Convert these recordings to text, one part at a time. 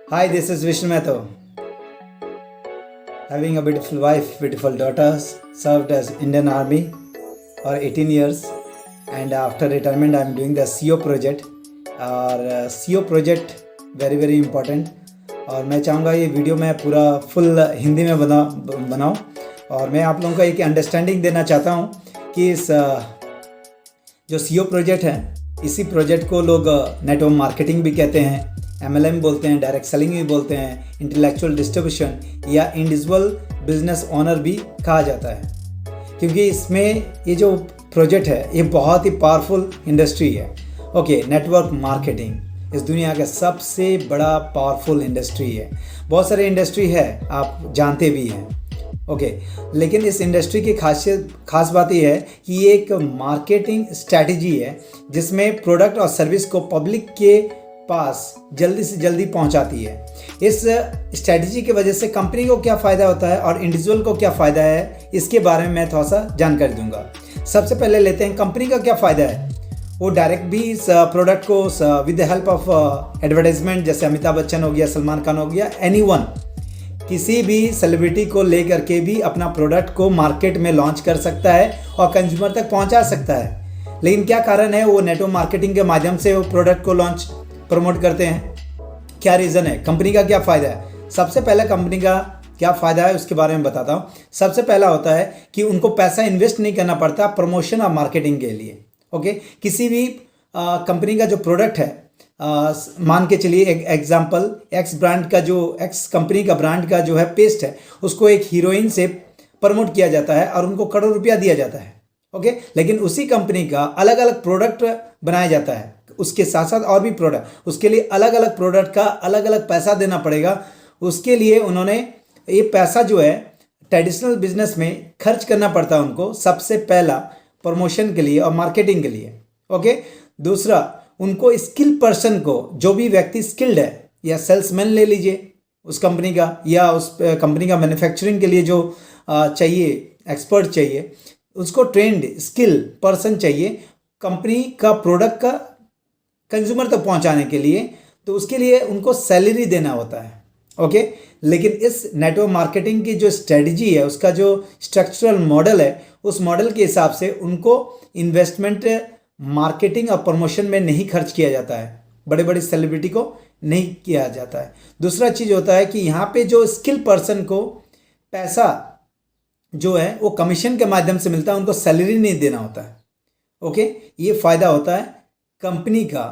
Hi, this is Vishnu Mehta. Having a beautiful wife, beautiful daughters, served as Indian Army for 18 years, and after retirement, I'm doing the CO project. और CO project very very important. और मैं चाहूँगा ये video मैं पूरा full Hindi में बनाऊँ और मैं आप लोगों को एक अंडरस्टैंडिंग देना चाहता हूँ कि इस जो CO प्रोजेक्ट है, इसी प्रोजेक्ट को लोग नेटवर्क मार्केटिंग भी कहते हैं, MLM बोलते हैं, डायरेक्ट सेलिंग भी बोलते हैं, इंटेलेक्चुअल डिस्ट्रीब्यूशन या इंडिविजुअल बिजनेस ओनर भी कहा जाता है। क्योंकि इसमें ये जो प्रोजेक्ट है ये बहुत ही पावरफुल इंडस्ट्री है। ओके, नेटवर्क मार्केटिंग इस दुनिया का सबसे बड़ा पावरफुल इंडस्ट्री है। बहुत सारे इंडस्ट्री है, आप जानते भी हैं। ओके, लेकिन इस इंडस्ट्री की खास बात यह है कि ये एक मार्केटिंग स्ट्रैटेजी है जिसमें प्रोडक्ट और सर्विस को पब्लिक के पास जल्दी से जल्दी पहुंचाती है। इस स्ट्रैटेजी की वजह से कंपनी को क्या फ़ायदा होता है और इंडिविजुअल को क्या फ़ायदा है, इसके बारे में मैं थोड़ा सा जानकारी दूंगा। सबसे पहले लेते हैं कंपनी का क्या फ़ायदा है। वो डायरेक्ट भी इस प्रोडक्ट को with the help of advertisement, जैसे अमिताभ बच्चन हो गया, सलमान खान हो गया, एनीवन, किसी भी सेलिब्रिटी को लेकर के भी अपना प्रोडक्ट को मार्केट में लॉन्च कर सकता है और कंज्यूमर तक पहुंचा सकता है। लेकिन क्या कारण है, वो नेटवर्क मार्केटिंग के माध्यम से वो प्रोडक्ट को लॉन्च प्रमोट करते हैं। क्या रीज़न है, कंपनी का क्या फ़ायदा है। सबसे पहले कंपनी का क्या फ़ायदा है उसके बारे में बताता हूँ। सबसे पहला होता है कि उनको पैसा इन्वेस्ट नहीं करना पड़ता प्रमोशन और मार्केटिंग के लिए। ओके, किसी भी कंपनी का जो प्रोडक्ट है, मान के चलिए एक एग्जांपल, एक्स ब्रांड का जो एक्स कंपनी का ब्रांड का जो है पेस्ट है, उसको एक हीरोइन से प्रमोट किया जाता है और उनको करोड़ रुपया दिया जाता है। ओके, लेकिन उसी कंपनी का अलग अलग प्रोडक्ट बनाया जाता है, उसके साथ साथ और भी प्रोडक्ट, उसके लिए अलग अलग प्रोडक्ट का अलग अलग पैसा देना पड़ेगा। उसके लिए उन्होंने ये पैसा जो है ट्रेडिशनल बिजनेस में खर्च करना पड़ता है उनको, सबसे पहला प्रमोशन के लिए और मार्केटिंग के लिए। ओके, दूसरा, उनको स्किल पर्सन को, जो भी व्यक्ति स्किल्ड है, या सेल्समैन ले लीजिए उस कंपनी का, या उस कंपनी का मैन्युफैक्चरिंग के लिए जो चाहिए, एक्सपर्ट चाहिए, उसको ट्रेंड स्किल पर्सन चाहिए कंपनी का प्रोडक्ट का कंज्यूमर तक पहुंचाने के लिए, तो उसके लिए उनको सैलरी देना होता है। ओके, लेकिन इस नेटवर्क मार्केटिंग की जो स्ट्रेटजी है, उसका जो स्ट्रक्चरल मॉडल है, उस मॉडल के हिसाब से उनको इन्वेस्टमेंट मार्केटिंग और प्रमोशन में नहीं खर्च किया जाता है, बड़े बड़े सेलिब्रिटी को नहीं किया जाता है। दूसरा चीज़ होता है कि यहाँ पे जो स्किल पर्सन को पैसा जो है वो कमीशन के माध्यम से मिलता है, उनको सैलरी नहीं देना होता है। ओके, ये फ़ायदा होता है कंपनी का।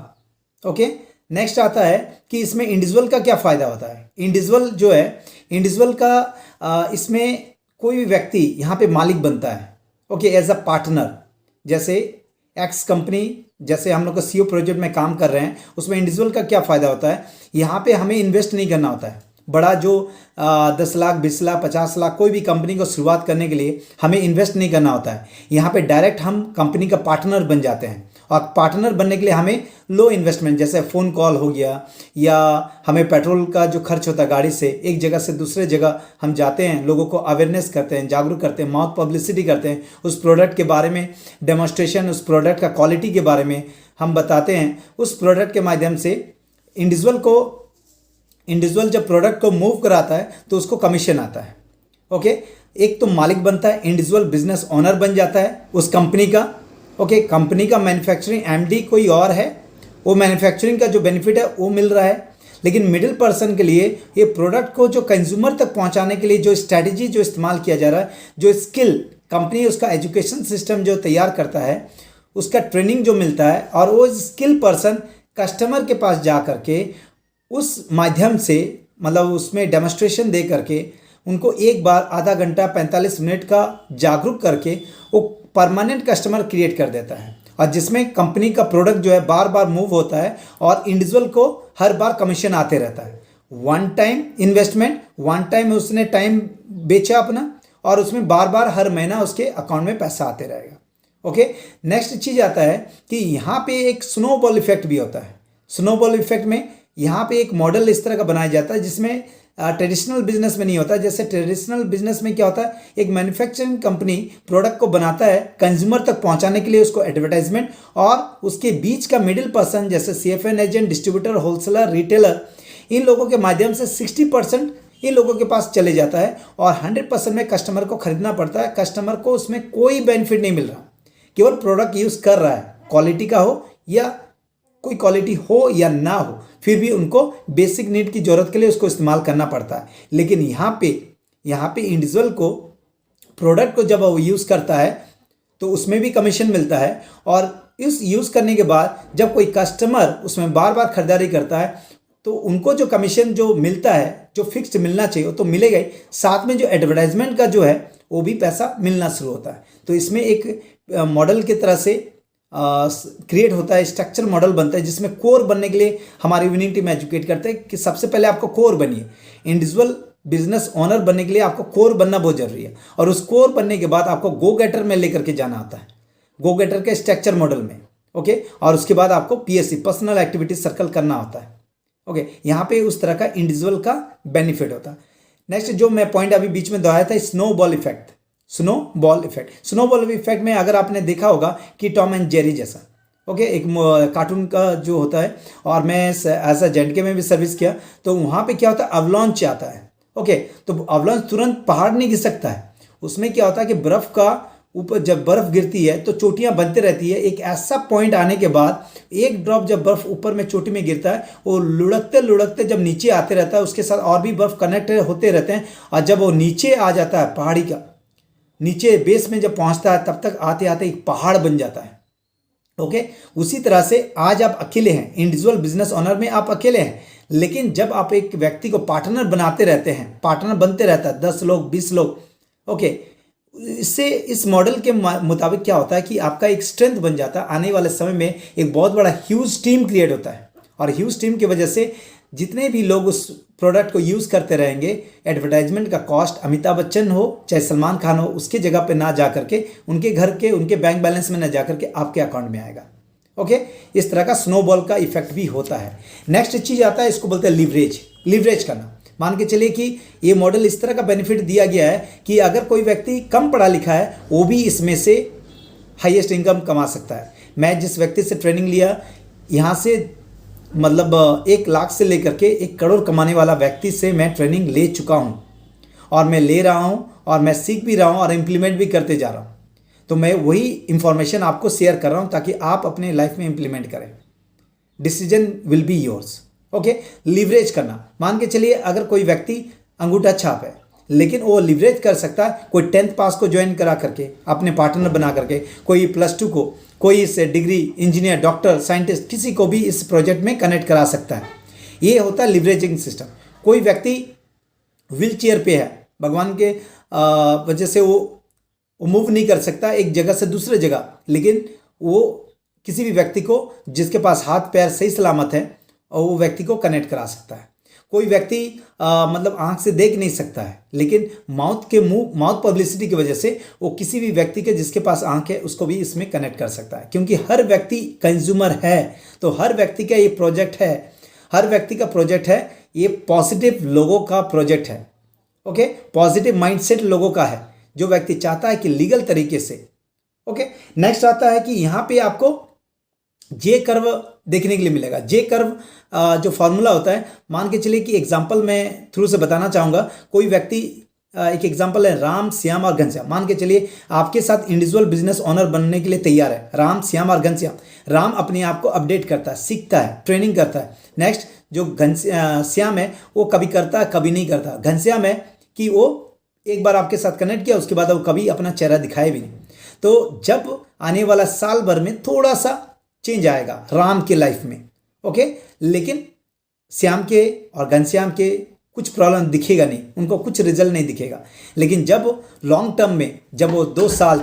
ओके, नेक्स्ट आता है कि इसमें इंडिविजुअल का क्या फ़ायदा होता है। इंडिविजुअल जो है, इंडिविजुअल का इसमें कोई भी व्यक्ति यहाँ पे मालिक बनता है। ओके, एज अ पार्टनर, जैसे एक्स कंपनी, जैसे हम लोग का CO प्रोजेक्ट में काम कर रहे हैं, उसमें इंडिविजुअल का क्या फ़ायदा होता है, यहाँ पे हमें इन्वेस्ट नहीं करना होता है। बड़ा जो 10 लाख, 20 लाख, 50 लाख, कोई भी कंपनी को शुरुआत करने के लिए हमें इन्वेस्ट नहीं करना होता है। यहाँ पे डायरेक्ट हम कंपनी का पार्टनर बन जाते हैं, और पार्टनर बनने के लिए हमें लो इन्वेस्टमेंट, जैसे फ़ोन कॉल हो गया, या हमें पेट्रोल का जो खर्च होता है, गाड़ी से एक जगह से दूसरे जगह हम जाते हैं, लोगों को अवेयरनेस करते हैं, जागरूक करते हैं, माउथ पब्लिसिटी करते हैं, उस प्रोडक्ट के बारे में डेमोन्स्ट्रेशन, उस प्रोडक्ट का क्वालिटी के बारे में हम बताते हैं। उस प्रोडक्ट के माध्यम से इंडिविजुअल जब प्रोडक्ट को मूव कराता है तो उसको कमीशन आता है। ओके, एक तो मालिक बनता है, इंडिविजुअल बिजनेस ओनर बन जाता है उस कंपनी का। ओके, कंपनी का मैन्युफैक्चरिंग MD कोई और है, वो मैन्युफैक्चरिंग का जो बेनिफिट है वो मिल रहा है। लेकिन मिडिल पर्सन के लिए ये प्रोडक्ट को जो कंज्यूमर तक पहुंचाने के लिए जो स्ट्रैटेजी जो इस्तेमाल किया जा रहा है, जो स्किल कंपनी उसका एजुकेशन सिस्टम जो तैयार करता है, उसका ट्रेनिंग जो मिलता है, और वो स्किल पर्सन कस्टमर के पास जा करके उस माध्यम से, मतलब उसमें डेमोन्स्ट्रेशन दे करके उनको एक बार आधा घंटा 45 मिनट का जागरूक करके वो परमानेंट कस्टमर क्रिएट कर देता है, और जिसमें कंपनी का प्रोडक्ट जो है बार बार मूव होता है और इंडिविजुअल को हर बार कमीशन आते रहता है। One time investment, one time उसने टाइम बेचा अपना, और उसमें बार बार हर महीना उसके अकाउंट में पैसा आते रहेगा। ओके, नेक्स्ट चीज़ आता है कि यहाँ पे एक स्नोबॉल इफेक्ट भी होता है। स्नोबॉल इफेक्ट में यहाँ पे एक मॉडल इस तरह का बनाया जाता है जिसमें ट्रेडिशनल बिजनेस में नहीं होता। जैसे ट्रेडिशनल बिजनेस में क्या होता है, एक मैन्युफैक्चरिंग कंपनी प्रोडक्ट को बनाता है, कंज्यूमर तक पहुंचाने के लिए उसको एडवर्टाइजमेंट, और उसके बीच का मिडिल पर्सन जैसे CFN agent, distributor, wholesaler, retailer, इन लोगों के माध्यम से 60% इन लोगों के पास चले जाता है और 100% में कस्टमर को खरीदना पड़ता है। कस्टमर को उसमें कोई बेनिफिट नहीं मिल रहा, केवल प्रोडक्ट यूज़ कर रहा है, क्वालिटी का हो या कोई क्वालिटी हो या ना हो, फिर भी उनको बेसिक नीड की ज़रूरत के लिए उसको इस्तेमाल करना पड़ता है। लेकिन यहाँ पे इंडिविजुअल को प्रोडक्ट को जब वो यूज़ करता है तो उसमें भी कमीशन मिलता है, और इस यूज़ करने के बाद जब कोई कस्टमर उसमें बार बार खरीदारी करता है तो उनको जो कमीशन जो मिलता है, जो फिक्स्ड मिलना चाहिए वो तो मिलेगा ही, साथ में जो एडवर्टाइजमेंट का जो है वो भी पैसा मिलना शुरू होता है। तो इसमें एक मॉडल की तरह से क्रिएट होता है, स्ट्रक्चर मॉडल बनता है, जिसमें कोर बनने के लिए हमारी विनिंग टीम एजुकेट करते हैं कि सबसे पहले आपको कोर बनिए। इंडिविजुअल बिजनेस ओनर बनने के लिए आपको कोर बनना बहुत जरूरी है, और उस कोर बनने के बाद आपको गो गेटर में लेकर के जाना आता है, गो गेटर के स्ट्रक्चर मॉडल में। ओके, और उसके बाद आपको पीएससी पर्सनल एक्टिविटी सर्कल करना होता है। ओके, यहाँ पे उस तरह का इंडिविजुअल का बेनिफिट होता है। नेक्स्ट जो मैं पॉइंट अभी बीच में दोहराया था, स्नोबॉल इफेक्ट। स्नोबॉल इफेक्ट में अगर आपने देखा होगा कि टॉम एंड जेरी जैसा, ओके, एक कार्टून का जो होता है, और मैं एज अ जेंडके में भी सर्विस किया, तो वहाँ पे क्या होता है, अवलॉन्च आता है। ओके, तो अवलॉन्च तुरंत पहाड़ नहीं गिर सकता है। उसमें क्या होता है कि बर्फ़ का ऊपर जब बर्फ़ गिरती है तो चोटियाँ बनते रहती है। एक ऐसा पॉइंट आने के बाद एक ड्रॉप जब बर्फ़ ऊपर में चोटी में गिरता है, वो लुढ़कते लुढ़कते जब नीचे आते रहता है, उसके साथ और भी बर्फ़ कनेक्ट होते रहते हैं, और जब वो नीचे आ जाता है, पहाड़ी का नीचे बेस में जब पहुंचता है, तब तक आते आते एक पहाड़ बन जाता है। ओके, उसी तरह से आज आप अकेले हैं, इंडिविजुअल बिजनेस ओनर में आप अकेले हैं, लेकिन जब आप एक व्यक्ति को पार्टनर बनाते रहते हैं, पार्टनर बनते रहता है 10 लोग 20 लोग, ओके, इससे इस मॉडल के मुताबिक क्या होता है कि आपका एक स्ट्रेंथ बन जाता है। आने वाले समय में एक बहुत बड़ा ह्यूज टीम क्रिएट होता है, और ह्यूज टीम की वजह से जितने भी लोग उस प्रोडक्ट को यूज़ करते रहेंगे, एडवर्टाइजमेंट का कॉस्ट अमिताभ बच्चन हो चाहे सलमान खान हो, उसके जगह पे ना जा करके, उनके घर के उनके बैंक बैलेंस में ना जा करके आपके अकाउंट में आएगा। ओके, इस तरह का स्नोबॉल का इफेक्ट भी होता है। नेक्स्ट चीज़ आता है, इसको बोलते हैं लीवरेज करना। मान के चलिए कि ये मॉडल इस तरह का बेनिफिट दिया गया है कि अगर कोई व्यक्ति कम पढ़ा लिखा है, वो भी इसमें से हाईएस्ट इनकम कमा सकता है। मैं जिस व्यक्ति से ट्रेनिंग लिया, यहाँ से मतलब 1 लाख से लेकर के 1 करोड़ कमाने वाला व्यक्ति से मैं ट्रेनिंग ले चुका हूँ, और मैं ले रहा हूँ, और मैं सीख भी रहा हूँ, और इम्प्लीमेंट भी करते जा रहा हूँ। तो मैं वही इंफॉर्मेशन आपको शेयर कर रहा हूँ ताकि आप अपने लाइफ में इम्प्लीमेंट करें। Decision will be yours. Okay, leverage करना। मान के चलिए अगर कोई व्यक्ति अंगूठा छाप है, लेकिन वो लीवरेज कर सकता है, कोई 10th पास को ज्वाइन करा करके, अपने पार्टनर बना करके, कोई +2 को, कोई इस डिग्री, इंजीनियर, डॉक्टर, साइंटिस्ट, किसी को भी इस प्रोजेक्ट में कनेक्ट करा सकता है। ये होता है लीवरेजिंग सिस्टम। कोई व्यक्ति व्हील चेयर पे है, भगवान के वजह से वो मूव नहीं कर सकता एक जगह से दूसरे जगह, लेकिन वो किसी भी व्यक्ति को जिसके पास हाथ पैर सही सलामत है, और वो व्यक्ति को कनेक्ट करा सकता है। कोई व्यक्ति मतलब आंख से देख नहीं सकता है, लेकिन माउथ पब्लिसिटी की वजह से वो किसी भी व्यक्ति के जिसके पास आंख है उसको भी इसमें कनेक्ट कर सकता है, क्योंकि हर व्यक्ति कंज्यूमर है। तो हर व्यक्ति का ये प्रोजेक्ट है, हर व्यक्ति का प्रोजेक्ट है, ये पॉजिटिव लोगों का प्रोजेक्ट है। ओके, पॉजिटिव माइंडसेट लोगों का है, जो व्यक्ति चाहता है कि लीगल तरीके से। ओके, नेक्स्ट आता है कि यहाँ पे आपको जे कर्व देखने के लिए मिलेगा। जे कर्व जो फॉर्मूला होता है, मान के चलिए कि एग्जांपल मैं थ्रू से बताना चाहूँगा। कोई व्यक्ति, एक एग्जांपल है राम, श्याम और घनश्याम। मान के चलिए आपके साथ इंडिविजुअल बिजनेस ओनर बनने के लिए तैयार है राम, श्याम और घनश्याम। राम अपने आप को अपडेट करता है, सीखता है, ट्रेनिंग करता है। नेक्स्ट जो श्याम है वो कभी करता है कभी नहीं करता। घनश्याम है कि वो एक बार आपके साथ कनेक्ट किया, उसके बाद वो कभी अपना चेहरा दिखाए भी नहीं। तो जब आने वाला साल भर में थोड़ा सा चेंज आएगा राम के लाइफ में, ओके, लेकिन श्याम के और घनश्याम के कुछ प्रॉब्लम दिखेगा नहीं, उनको कुछ रिजल्ट नहीं दिखेगा। लेकिन जब लॉन्ग टर्म में, जब वो 2 साल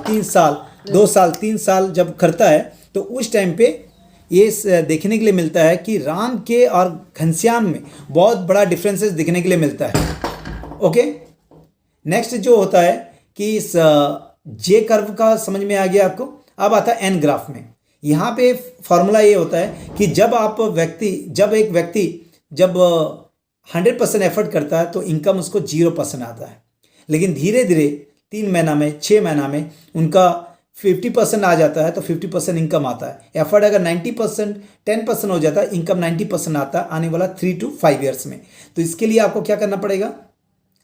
3 साल जब करता है, तो उस टाइम पे ये देखने के लिए मिलता है कि राम के और घनश्याम में बहुत बड़ा डिफरेंसेस दिखने के लिए मिलता है। ओके, नेक्स्ट जो होता है कि इस जे कर्व का समझ में आ गया आपको। अब आता है एन ग्राफ में। यहाँ पे फॉर्मूला ये होता है कि जब एक व्यक्ति 100% एफर्ट करता है तो इनकम उसको 0% आता है, लेकिन धीरे धीरे 3 महीना में, 6 महीना में उनका 50% आ जाता है तो 50% इनकम आता है। एफर्ट अगर 90% 10% हो जाता है, इनकम 90% आता है आने वाला 3 to 5 ईयर्स में। तो इसके लिए आपको क्या करना पड़ेगा,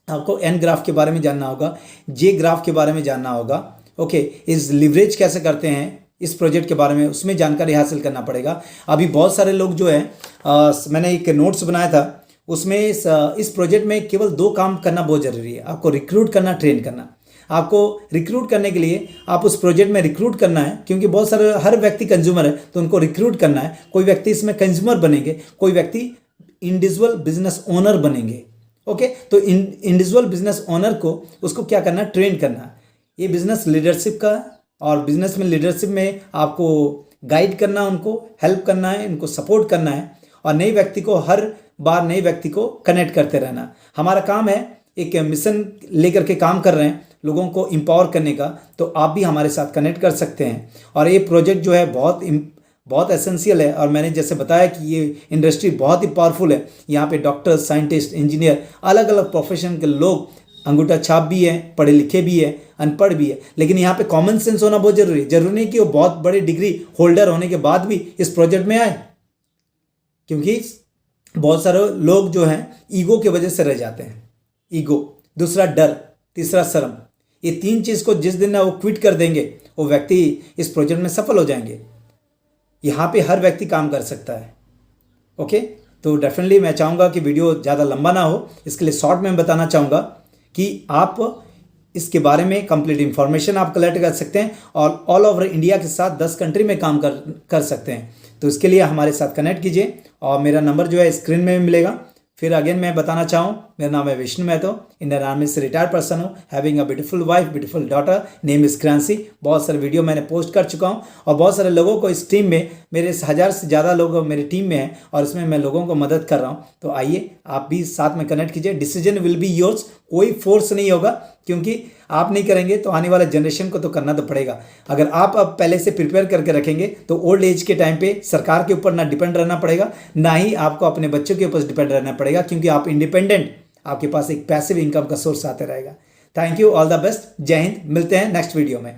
आपको एन ग्राफ के बारे में जानना होगा, जे ग्राफ के बारे में जानना होगा। ओके, इस लिवरेज कैसे करते हैं इस प्रोजेक्ट के बारे में, उसमें जानकारी हासिल करना पड़ेगा। अभी बहुत सारे लोग जो है मैंने एक नोट्स बनाया था, उसमें इस प्रोजेक्ट में केवल 2 काम करना बहुत ज़रूरी है। आपको रिक्रूट करना, ट्रेन करना। आपको रिक्रूट करने के लिए आप उस प्रोजेक्ट में रिक्रूट करना है, क्योंकि बहुत सारे हर व्यक्ति कंज्यूमर है तो उनको रिक्रूट करना है। कोई व्यक्ति इसमें कंज्यूमर बनेंगे, कोई व्यक्ति इंडिविजुअल बिजनेस ओनर बनेंगे। ओके, तो इंडिविजुअल बिजनेस ओनर को उसको क्या करना है, ट्रेन करना है। ये बिजनेस लीडरशिप का, और बिजनेस में लीडरशिप में आपको गाइड करना, उनको हेल्प करना है, इनको सपोर्ट करना है, और नए व्यक्ति को हर बार नए व्यक्ति को कनेक्ट करते रहना। हमारा काम है, एक मिशन लेकर के काम कर रहे हैं लोगों को एम्पावर करने का, तो आप भी हमारे साथ कनेक्ट कर सकते हैं। और ये प्रोजेक्ट जो है बहुत एसेंशियल है, और मैंने जैसे बताया कि ये इंडस्ट्री बहुत ही पावरफुल है। यहाँ पे डॉक्टर, साइंटिस्ट, इंजीनियर, अलग अलग प्रोफेशन के लोग, अंगूठा छाप भी हैं, पढ़े लिखे भी हैं, अनपढ़ भी है, लेकिन यहाँ पे कॉमन सेंस होना बहुत जरूरी है। जरूरी नहीं कि वो बहुत बड़े डिग्री होल्डर होने के बाद भी इस प्रोजेक्ट में आए, क्योंकि बहुत सारे लोग जो हैं ईगो की वजह से रह जाते हैं। ईगो, दूसरा डर, तीसरा शर्म, ये 3 चीज़ को जिस दिन ना वो क्विट कर देंगे, वो व्यक्ति इस प्रोजेक्ट में सफल हो जाएंगे। यहाँ पे हर व्यक्ति काम कर सकता है। ओके, तो डेफिनेटली मैं चाहूँगा कि वीडियो ज़्यादा लंबा ना हो, इसके लिए शॉर्ट में बताना चाहूँगा कि आप इसके बारे में कंप्लीट इंफॉर्मेशन आप कलेक्ट कर सकते हैं, और ऑल ओवर इंडिया के साथ 10 कंट्री में काम कर सकते हैं। तो इसके लिए हमारे साथ कनेक्ट कीजिए, और मेरा नंबर जो है स्क्रीन में मिलेगा। फिर अगेन मैं बताना चाहूँ, मेरा नाम है विष्णु महतो, इंडियन आर्मी से रिटायर्ड पर्सन हूँ, having a beautiful wife, beautiful daughter, name is Kransi. बहुत सारे वीडियो मैंने पोस्ट कर चुका हूँ, और बहुत सारे लोगों को इस टीम में, मेरे 1000 से ज़्यादा लोग मेरी टीम में हैं, और इसमें मैं लोगों को मदद कर रहा हूँ। तो आइए आप भी साथ में कनेक्ट कीजिए। डिसीजन विल बी योर्स, कोई फोर्स नहीं होगा, क्योंकि आप नहीं करेंगे तो आने वाले जनरेशन को तो करना तो पड़ेगा। अगर आप अब पहले से प्रिपेयर करके रखेंगे तो ओल्ड एज के टाइम पे सरकार के ऊपर ना डिपेंड रहना पड़ेगा, ना ही आपको अपने बच्चों के ऊपर डिपेंड रहना पड़ेगा, क्योंकि आप इंडिपेंडेंट, आपके पास एक पैसिव इनकम का सोर्स आते रहेगा। Thank you, all the best, जय हिंद। मिलते हैं नेक्स्ट वीडियो में।